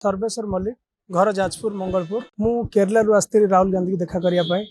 सर्वेश्वर मल्लिक घर जाजपुर मंगलपुर मु केरला रु आसती राहुल गांधी की देखा करने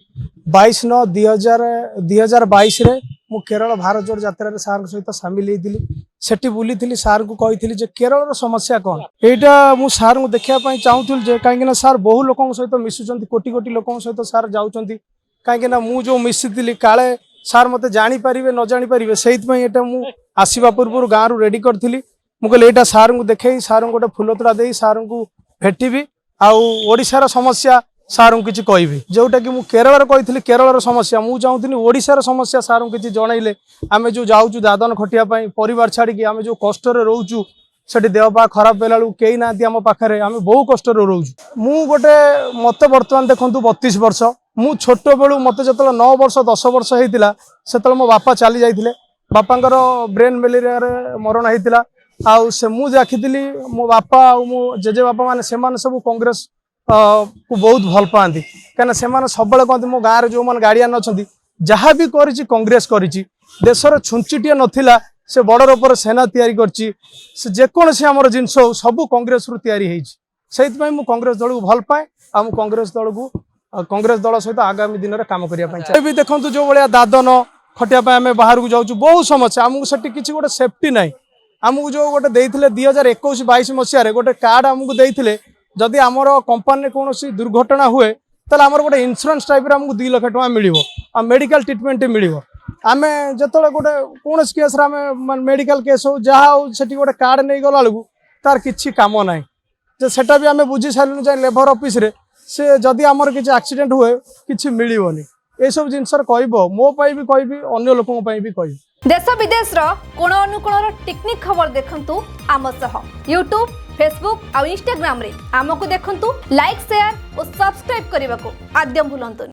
22/9/2022 मु केरल भारत जोड़ यात्रा सार सहित सामिल होती सेठी बुली सार को कही केरल समस्या कौन यहाँ मु सार को देखा चाहूली कहीं सार बहु लोक सहित मिशुं कोटी कोटी लोक सहित सार जाऊँच कहीं मुझे मिसी काले सार मत जापर न जापर से मु आसवा पूर्व गाँव रु रेडी करी मुझे यहाँ सार को देखे सार गोटे फुलतोड़ा दे सार को भेटी आशार समस्या सार को किसी कहि जोटा कि केरल कही केरल समस्या मुझे चाहूँगी ओडार समस्या सार को किसी जनइले आम जो जाऊँ दादन खटियापाई परिवार छाड़ी आम जो कष्ट रोचु से देहपा खराब होला कई ना आम पाखे आम बहु कष्ट रोचु मु गोटे मत बर्तमान देखु 32 वर्ष मु छोट बेलू मत जो 9 वर्ष 10 वर्ष होता से मो बापा चली जाते बापांकर ब्रेन मेलेरिया मरण होता आउ से मु देखी मो बापा मो जेजे बापा मान से सब कांग्रेस को बहुत भल पाती कहीं सब कहते मो गाँव में जो मैंने गार्डियन अच्छा जहाँ भी करी कांग्रेस करी देशर छुंचीटे नाला से बॉर्डर पर सेना तैयारी करसी जेकोसी आमर जिनस सब कांग्रेस रु तैयारी से कांग्रेस दल को भल पाए आ कांग्रेस दल को कांग्रेस दल सहित आगामी दिन में कम करने भी देखो जो भाया दादन खटियापाई आम बाहर को जाऊँ बहुत समस्या आमको से किसी गोटे सेफ्टी ना आमको जो गोटे देते 2021-22 मसीह गोटे कार्ड आमको देते जदि आमर कंपानी कौन दुर्घटना हुए ताल आमर गोटे इन्शुरांस टाइप आमको 2 लाख टका मिल मेडिकल ट्रिटमेंट मिल आम जो गोटे कौन केस मेडिकल केस हो जहाँ हो से गोटे कार्ड नहीं गला बेलू तार कि कम ना सेटा भी आम बुझी सारूँ जाए लेबर ऑफिस से जदि आमर किसी एक्सीडेंट हुए कि मिलनी ये सब जिन मो भी कहि अन्य लोकों भी कहि देश विदेश कोण अनुकोण टेक्निक खबर देखंतु आम सह यूट्यूब फेसबुक और इंस्टाग्राम रे आमको देखंतु लाइक शेयर और सब्सक्राइब करने को आद्यम भूलंतु।